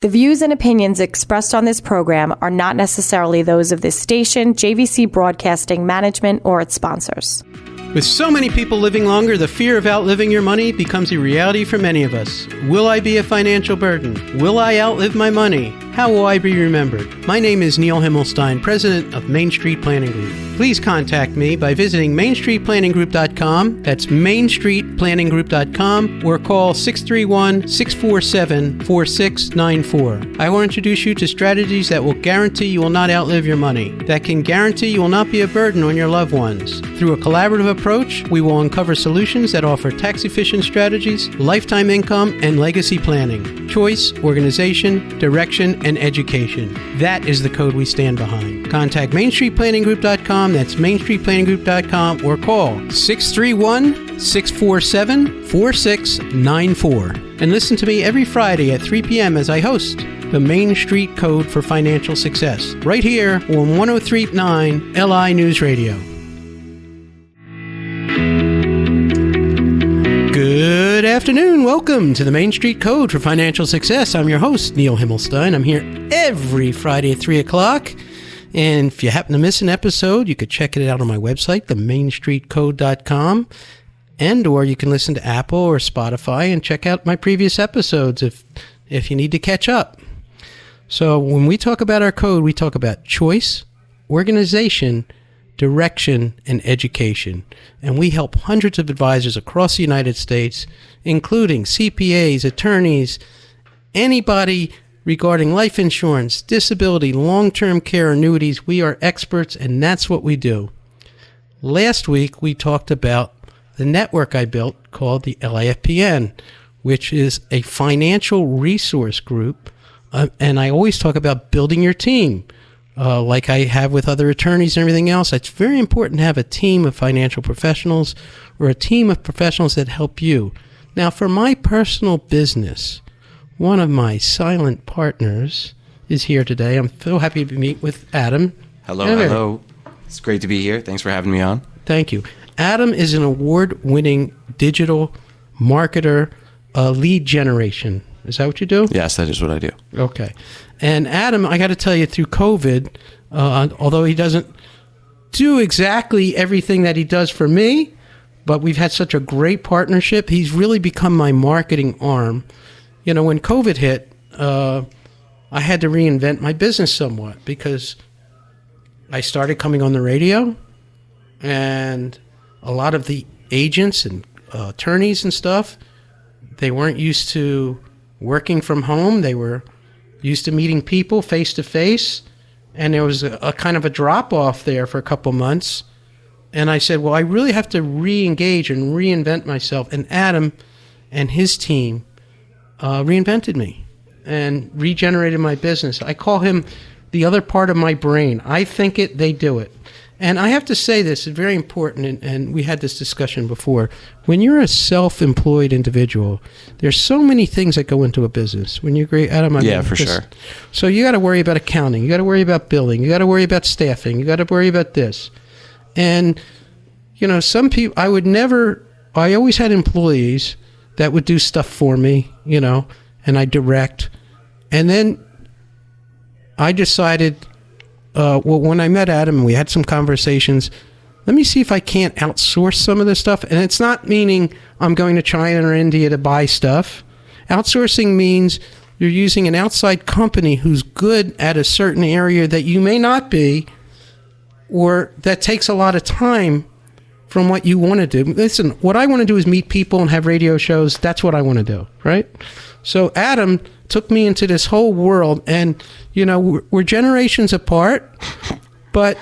The views and opinions expressed on this program are not necessarily those of this station, JVC Broadcasting Management, or its sponsors. With so many people living longer, the fear of outliving your money becomes a reality for many of us. Will I be a financial burden? Will I outlive my money? How will I be remembered? My name is Neil Himmelstein, president of Main Street Planning Group. Please contact me by visiting mainstreetplanninggroup.com. That's mainstreetplanninggroup.com, or call 631-647-4694. I will introduce you to strategies that will guarantee you will not outlive your money, that can guarantee you will not be a burden on your loved ones. Through a collaborative approach, we will uncover solutions that offer tax-efficient strategies, lifetime income, and legacy planning, choice, organization, direction, and education. That is the code we stand behind. Contact mainstreetplanninggroup.com. That's mainstreetplanninggroup.com, or call 631-647-4694. And listen to me every Friday at 3 p.m. as I host the Main Street Code for Financial Success, right here on 103.9 LI News Radio. Good afternoon. Welcome to the Main Street Code for Financial Success. I'm your host, Neil Himmelstein. I'm here every Friday at 3 o'clock. And if you happen to miss an episode, you could check it out on my website, themainstreetcode.com. And or you can listen to Apple or Spotify and check out my previous episodes if you need to catch up. So when we talk about our code, we talk about choice, organization, direction, and education. And we help hundreds of advisors across the United States, including CPAs, attorneys, anybody regarding life insurance, disability, long-term care, annuities. We are experts, and that's what we do. Last week, we talked about the network I built called the LIFPN, which is a financial resource group. And I always talk about building your team. Like I have with other attorneys and everything else, it's very important to have a team of financial professionals or a team of professionals that help you. Now, for my personal business, one of my silent partners is here today. I'm so happy to meet with Adam. Hello. It's great to be here. Thanks for having me on. Thank you. Adam is an award-winning digital marketer, lead generation. Is that what you do? Yes, that is what I do. Okay. And Adam, I got to tell you, through COVID, although he doesn't do exactly everything that he does for me, but we've had such a great partnership, he's really become my marketing arm. You know, when COVID hit, I had to reinvent my business somewhat because I started coming on the radio, and a lot of the agents and attorneys and stuff, they weren't used to working from home. They were used to meeting people face to face, and there was a kind of a drop off there for a couple months. And I said, well, I really have to re-engage and reinvent myself. And Adam and his team reinvented me and regenerated my business. I call him the other part of my brain. I think it, they do it. And I have to say this is very important, and we had this discussion before. When you're a self-employed individual, there's so many things that go into a business. When you agree, Adam? Sure. So you got to worry about accounting. You got to worry about billing. You got to worry about staffing. You got to worry about this. And, you know, some people, I always had employees that would do stuff for me, you know, and I direct. And then I decided, when I met Adam and we had some conversations, let me see if I can't outsource some of this stuff. And it's not meaning I'm going to China or India to buy stuff. Outsourcing means you're using an outside company who's good at a certain area that you may not be, or that takes a lot of time from what you want to do. Listen, what I want to do is meet people and have radio shows. That's what I want to do, right? So Adam took me into this whole world, and, you know, we're generations apart, but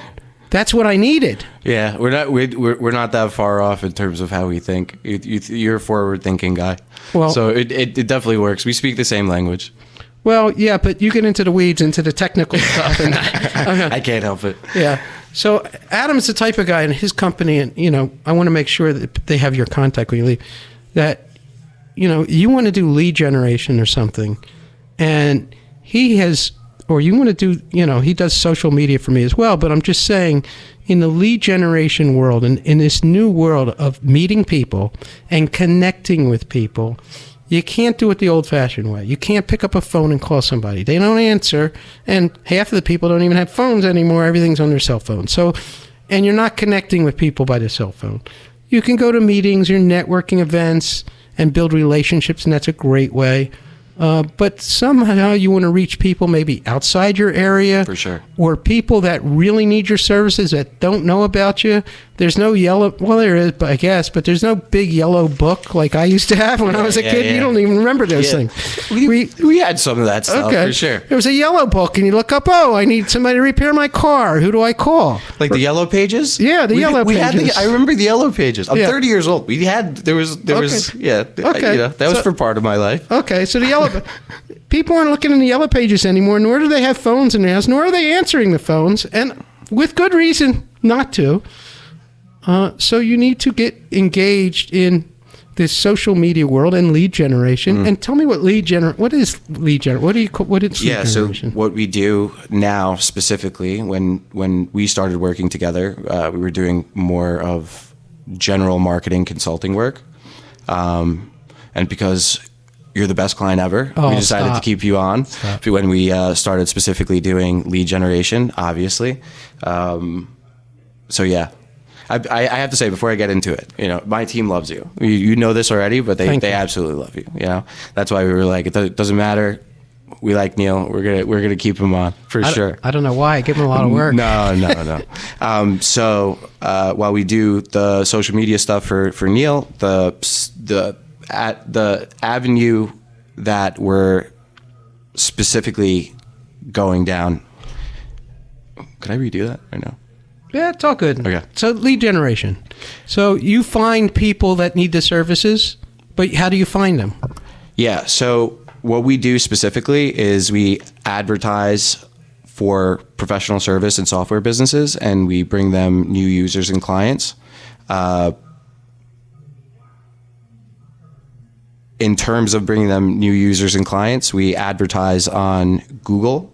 that's what I needed. Yeah, we're not that far off in terms of how we think. You're a forward-thinking guy. Well, so it definitely works. We speak the same language. Well, yeah, but you get into the weeds, into the technical stuff. And I can't help it. Yeah. So Adam's the type of guy in his company, and, you know, I want to make sure that they have your contact when you leave, that, you know, you want to do lead generation or something, and he has, or you want to do, you know, he does social media for me as well, but I'm just saying, in the lead generation world, and in this new world of meeting people and connecting with people, You can't do it the old-fashioned way. You can't pick up a phone and call somebody. They don't answer, and half of the people don't even have phones anymore. Everything's on their cell phone. So, and you're not connecting with people by the cell phone. You can go to meetings or networking events and build relationships, and that's a great way. But somehow you want to reach people maybe outside your area. For sure. Or people that really need your services that don't know about you. There's no yellow, well, there is, I guess, but there's no big yellow book like I used to have when I was a kid. You don't even remember those things. We had some of that stuff, for sure. There was a yellow book, and you look up, I need somebody to repair my car. Who do I call? Like the yellow pages? Yeah, the yellow pages. I remember the yellow pages. I'm 30 years old. There was, that was for part of my life. Okay, so the yellow, people aren't looking in the yellow pages anymore, nor do they have phones in their house, nor are they answering the phones, and with good reason not to. So you need to get engaged in this social media world and lead generation. And tell me what is lead generation? What is lead generation? So what we do now specifically, when we started working together, we were doing more of general marketing consulting work. And because you're the best client ever, we decided to keep you on when we started specifically doing lead generation, obviously. So yeah. I have to say before I get into it, my team loves you. You know this already, but they absolutely love you. That's why we were like, it doesn't matter. We like Neil. We're gonna keep him on for sure. I don't know why. I give him a lot of work. No. So while we do the social media stuff for Neil, the avenue that we're specifically going down. Could I redo that or no? Yeah, it's all good. Okay. So lead generation. So you find people that need the services, but how do you find them? Yeah. So what we do specifically is we advertise for professional service and software businesses, and we bring them new users and clients. In terms of bringing them new users and clients, we advertise on Google.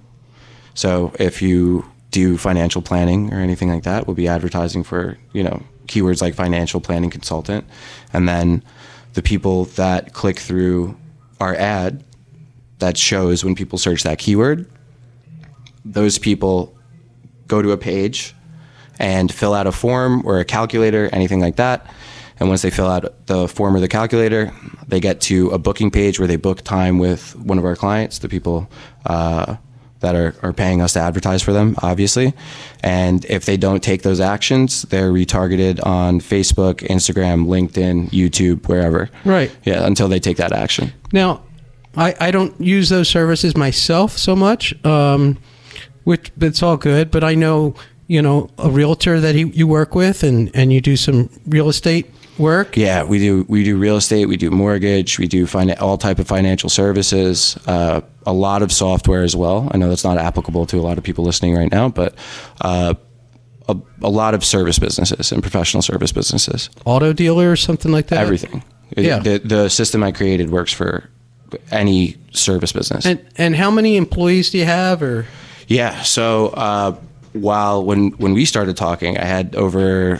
So if you do financial planning or anything like that, we'll be advertising for, keywords like financial planning consultant. And then the people that click through our ad that shows when people search that keyword, those people go to a page and fill out a form or a calculator, anything like that. And once they fill out the form or the calculator, they get to a booking page where they book time with one of our clients, the people that are paying us to advertise for them, obviously. And if they don't take those actions, they're retargeted on Facebook, Instagram, LinkedIn, YouTube, wherever. Right. Yeah, until they take that action. Now, I don't use those services myself so much, which it's all good, but I know, a realtor that you work with and you do some real estate work. Yeah, we do real estate, we do mortgage, we do all type of financial services, a lot of software as well. I know that's not applicable to a lot of people listening right now, but a lot of service businesses and professional service businesses. Auto dealer or something like that? Everything. Yeah. The system I created works for any service business. And how many employees do you have? Or yeah, so when we started talking, I had over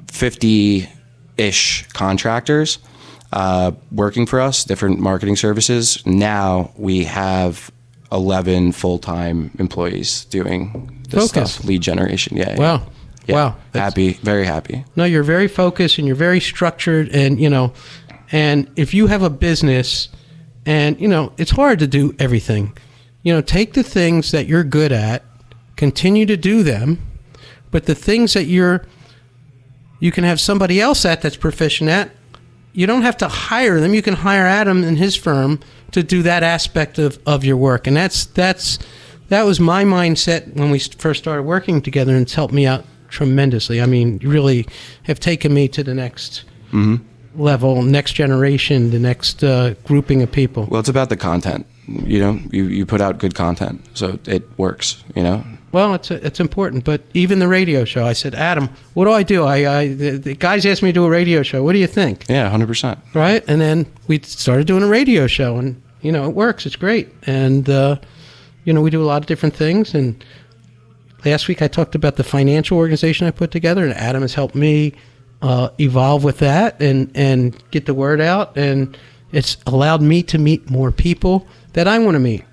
50-ish contractors working for us, different marketing services. Now we have 11 full-time employees doing this stuff, lead generation. Yeah. Wow. Yeah. Wow. Happy, very happy. No, you're very focused and you're very structured, and and if you have a business and it's hard to do everything. Take the things that you're good at, continue to do them, but the things that you can have somebody else that's proficient at, you don't have to hire them. You can hire Adam and his firm to do that aspect of your work. And that was my mindset when we first started working together, and it's helped me out tremendously. I mean, you really have taken me to the next level, next generation, the next grouping of people. Well, it's about the content. You put out good content, so it works, Well, it's important, but even the radio show, I said, Adam, what do I do? The guys asked me to do a radio show. What do you think? Yeah, 100%. Right? And then we started doing a radio show, and, it works. It's great. And, we do a lot of different things. And last week I talked about the financial organization I put together, and Adam has helped me evolve with that and get the word out. And It's allowed me to meet more people that I want to meet.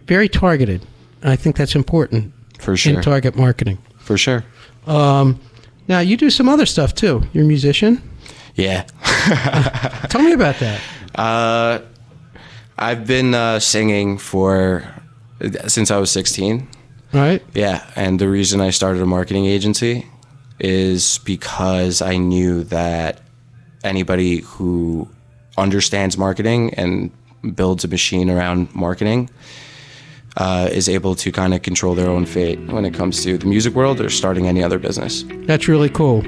Very targeted. I think that's important. For sure. In target marketing. For sure. Now, you do some other stuff, too. You're a musician? Yeah. Tell me about that. I've been singing since I was 16. Right. Yeah, and the reason I started a marketing agency is because I knew that anybody who understands marketing and builds a machine around marketing is able to kind of control their own fate when it comes to the music world or starting any other business. That's really cool.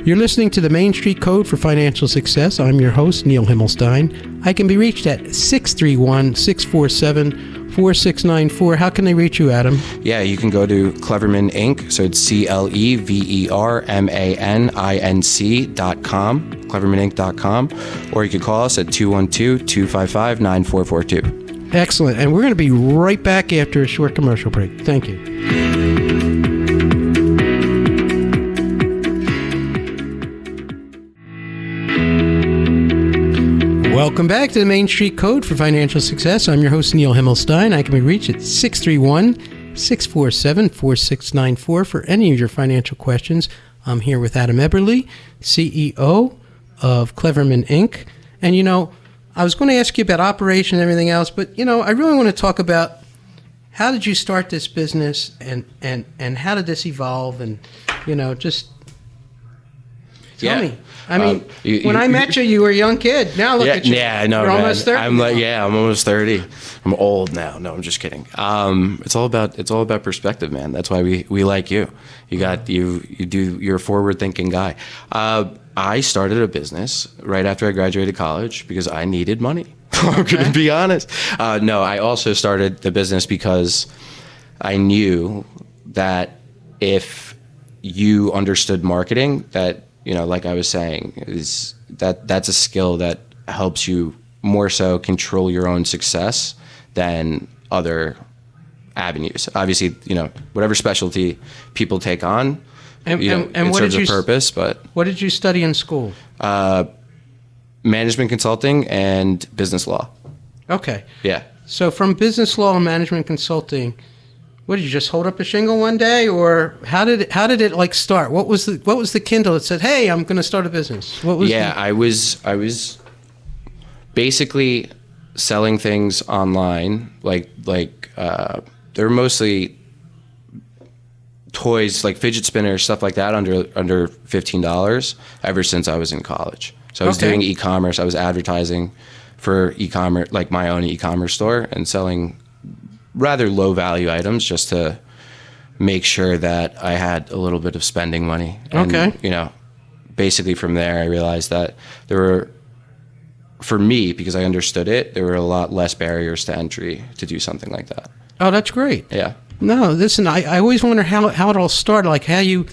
You're listening to the Main Street Code for Financial Success. I'm your host, Neil Himmelstein. I can be reached at 631-647-4694. How can they reach you, Adam? Yeah, you can go to Cleverman Inc. So it's CLEVERMANINC.com, clevermaninc.com, or you can call us at 212-255-9442. Excellent. And we're going to be right back after a short commercial break. Thank you. Welcome back to the Main Street Code for Financial Success. I'm your host, Neil Himmelstein. I can be reached at 631-647-4694 for any of your financial questions. I'm here with Adam Elbendary, CEO of Cleverman Inc. And, I was going to ask you about operation and everything else, but, I really want to talk about how did you start this business and how did this evolve and, just tell me. I mean, when I met you, you were a young kid. Now look at you. Yeah, I know, You're man. almost 30. I'm almost 30. I'm old now. No, I'm just kidding. It's all about perspective, man. That's why we like you. You're a forward-thinking guy. I started a business right after I graduated college because I needed money. I'm going to be honest. No, I also started the business because I knew that if you understood marketing, that like I was saying, that's a skill that helps you more so control your own success than other avenues. Obviously, whatever specialty people take on, and it what serves did a purpose. But what did you study in school? Management consulting and business law. Okay. Yeah. So from business law and management consulting, what did you just hold up a shingle one day, or how did it like start? What was the Kindle that said, "Hey, I'm going to start a business"? I was basically selling things online, like they're mostly toys, like fidget spinners, stuff like that, under $15. Ever since I was in college, so I was doing e-commerce. I was advertising for e-commerce, like my own e-commerce store, and selling rather low value items just to make sure that I had a little bit of spending money. And, basically from there I realized that for me, because I understood it, there were a lot less barriers to entry to do something like that. Oh, that's great. Yeah. No, listen, I always wonder how it all started, like how you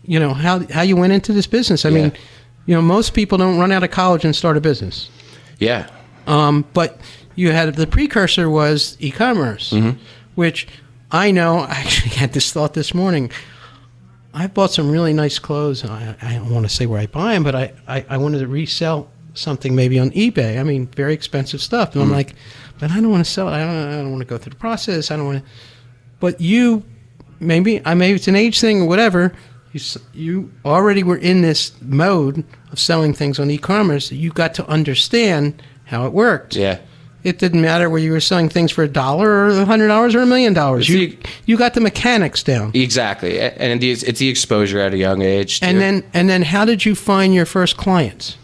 went into this business. I mean, most people don't run out of college and start a business. Yeah. But you had the precursor was e-commerce, which I know. I actually had this thought this morning. I bought some really nice clothes. I don't want to say where I buy them, but I wanted to resell something maybe on eBay. I mean, very expensive stuff. And I'm like, but I don't want to sell it. I don't want to go through the process. I don't want to. But maybe it's an age thing or whatever. You already were in this mode of selling things on e-commerce. You got to understand how it worked. Yeah. It didn't matter whether you were selling things for $1 or $100 or $1 million. You got the mechanics down. Exactly, and it's the exposure at a young age too. And then how did you find your first clients?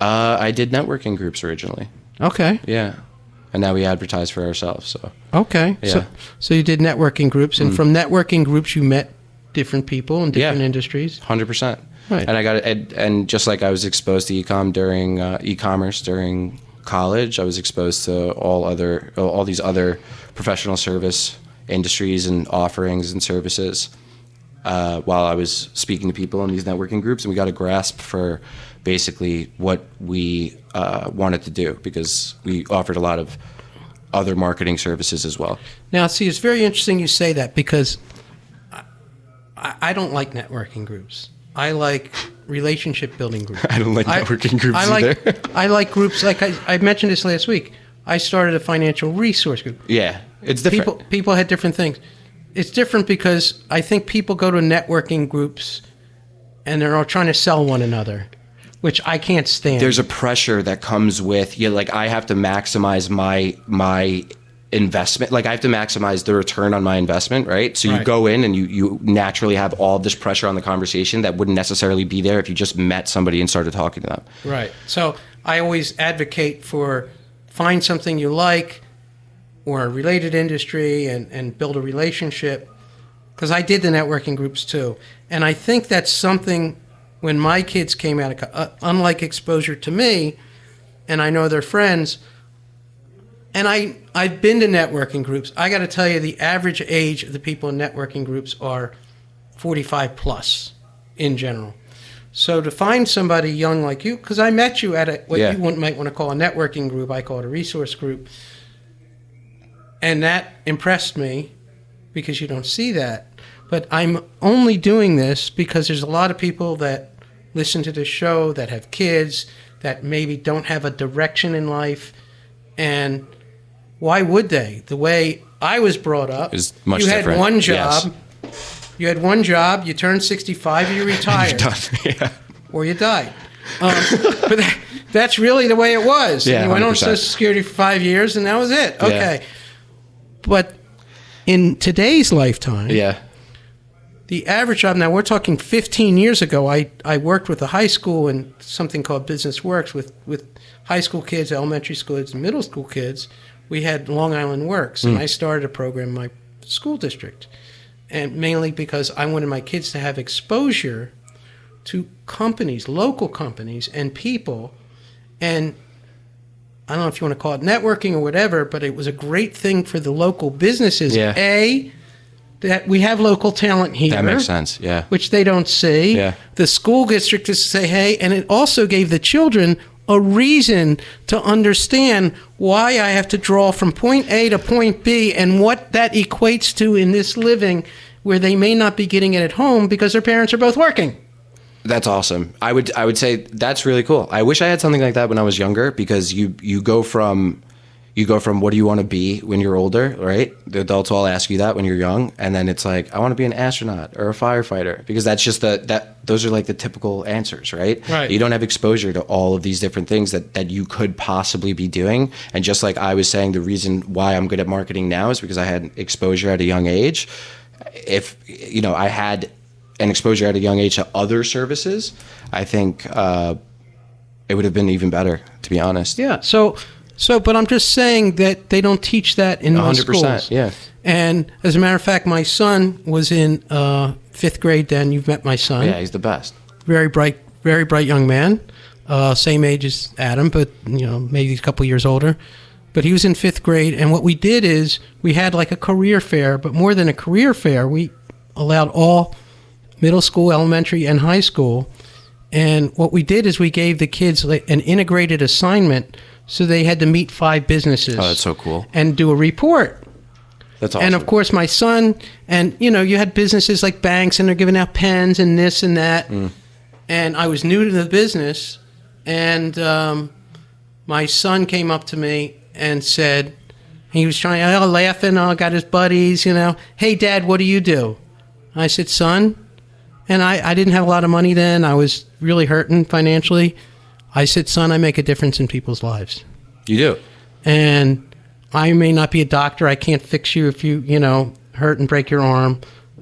I did networking groups originally. Okay. Yeah, and now we advertise for ourselves. So. Okay. Yeah. So you did networking groups, and from networking groups you met different people in different industries. 100%. Right. And I got it, and just like I was exposed to e-commerce during college, I was exposed to all these other professional service industries and offerings and services while I was speaking to people in these networking groups, and we got a grasp for basically what we wanted to do, because we offered a lot of other marketing services as well. Now, see, it's very interesting you say that, because I don't like networking groups. I like relationship building groups. I don't like networking groups either. I like groups like I mentioned this last week. I started a financial resource group. Yeah, it's different. People had different things. It's different because I think people go to networking groups and they're all trying to sell one another, which I can't stand. There's a pressure that comes with, like I have to maximize my investment. Like I have to maximize the return on my investment, right? So you go in and you naturally have all this pressure on the conversation that wouldn't necessarily be there if you just met somebody and started talking to them. Right. So I always advocate for find something you like or a related industry and build a relationship, because I did the networking groups too. And I think that's something when my kids came out, unlike exposure to me, and I know their friends, and I've been to networking groups. I got to tell you, the average age of the people in networking groups are 45 plus in general. So to find somebody young like you, because I met you at what you might want to call a networking group, I call it a resource group, and that impressed me because you don't see that. But I'm only doing this because there's a lot of people that listen to this show that have kids that maybe don't have a direction in life, and why would they? The way I was brought up, is much you different. Had one job. Yes. You had one job. You turned 65, you retired, or you died. But that's really the way it was. Yeah, you went on 100%. Social Security for 5 years, and that was it. Yeah. Okay. But in today's lifetime, the average job, now we're talking 15 years ago, I worked with a high school and something called Business Works with high school kids, elementary school kids, and middle school kids. We had Long Island Works, and I started a program in my school district. And mainly because I wanted my kids to have exposure to companies, local companies, and people. And I don't know if you want to call it networking or whatever, but it was a great thing for the local businesses. Yeah. That we have local talent here. That makes sense, Which they don't see. Yeah. The school district is to say, hey, and it also gave the children a reason to understand why I have to draw from point A to point B and what that equates to in this living where they may not be getting it at home because their parents are both working. That's awesome. I would say that's really cool. I wish I had something like that when I was younger, because you go from what do you want to be when you're older, right? The adults all ask you that when you're young, and then it's like, I want to be an astronaut or a firefighter, because that's just those are like the typical answers, right? Right. You don't have exposure to all of these different things that you could possibly be doing. And just like I was saying, the reason why I'm good at marketing now is because I had exposure at a young age. If I had an exposure at a young age to other services, I think it would have been even better, to be honest. Yeah. So, but I'm just saying that they don't teach that in most schools. Yeah. And as a matter of fact, my son was in 5th grade then. You've met my son. Yeah, he's the best. Very bright young man. Same age as Adam, but maybe a couple years older. But he was in 5th grade, and what we did is we had like a career fair, but more than a career fair, we allowed all middle school, elementary, and high school. And what we did is we gave the kids an integrated assignment, so they had to meet 5 businesses. Oh, that's so cool. And do a report. That's awesome. And of course, my son, and you had businesses like banks, and they're giving out pens and this and that. And I was new to the business, and my son came up to me and said, he was laughing, got his buddies, hey, Dad, what do you do? I said, son, and I didn't have a lot of money then. I was really hurting financially. I said, son, I make a difference in people's lives. You do. And I may not be a doctor. I can't fix you if you, hurt and break your arm.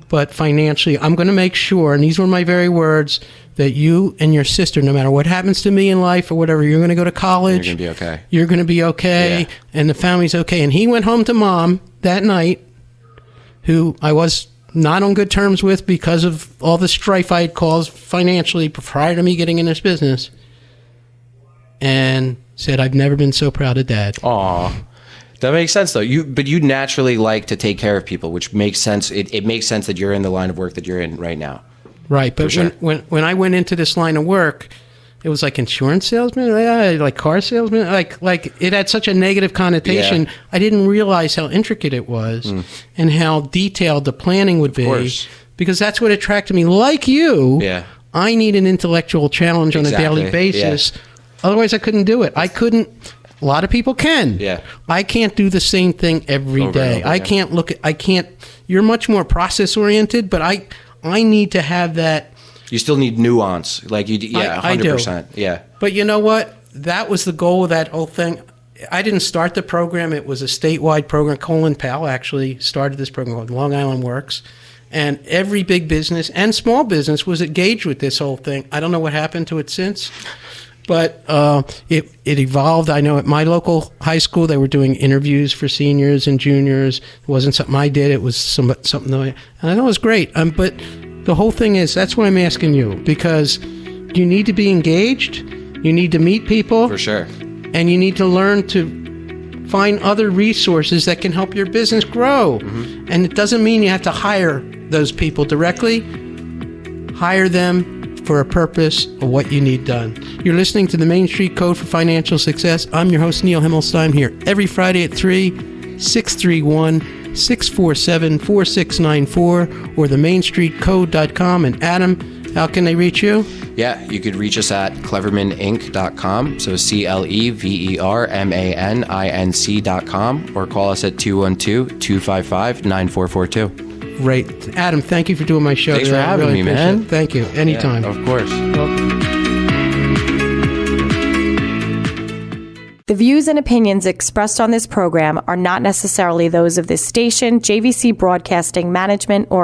But financially, I'm going to make sure, and these were my very words, that you and your sister, no matter what happens to me in life or whatever, you're going to go to college. You're going to be okay. You're going to be okay, Yeah. And the family's okay. And he went home to Mom that night, who I was not on good terms with because of all the strife I had caused financially prior to me getting in this business, and said, I've never been so proud of Dad. Aw. That makes sense, though. But you naturally like to take care of people, which makes sense. It makes sense that you're in the line of work that you're in right now. Right, but sure. when I went into this line of work, it was like insurance salesman, like car salesman, like it had such a negative connotation. Yeah. I didn't realize how intricate it was and how detailed the planning would be. Of course. Because that's what attracted me. Like you, Yeah. I need an intellectual challenge on a daily basis. Otherwise, I couldn't do it. I couldn't. A lot of people can. Yeah. I can't do the same thing every day. I can't look at. I can't. You're much more process oriented, but I need to have that. You still need nuance, like you. Yeah, 100%. Yeah. But you know what? That was the goal of that whole thing. I didn't start the program. It was a statewide program. Colin Powell actually started this program called Long Island Works. And every big business and small business was engaged with this whole thing. I don't know what happened to it since, but it evolved. I know at my local high school, they were doing interviews for seniors and juniors. It wasn't something I did. It was something and I know it was great. But the whole thing is, that's what I'm asking you, because you need to be engaged. You need to meet people. For sure. And you need to learn to find other resources that can help your business grow. Mm-hmm. And it doesn't mean you have to hire those people directly. Hire them for a purpose of what you need done. You're listening to the Main Street Code for Financial Success. I'm your host, Neil Himmelstein, here every Friday at 3, 631-647-4694, or themainstreetcode.com. And Adam, how can they reach you? Yeah, you could reach us at clevermaninc.com, so CLEVERMANINC.com, or call us at 212-255-9442. Great. Adam, thank you for doing my show. Thanks for having me, man. Thank you. Anytime. Yeah, of course. The views and opinions expressed on this program are not necessarily those of this station, JVC Broadcasting Management, or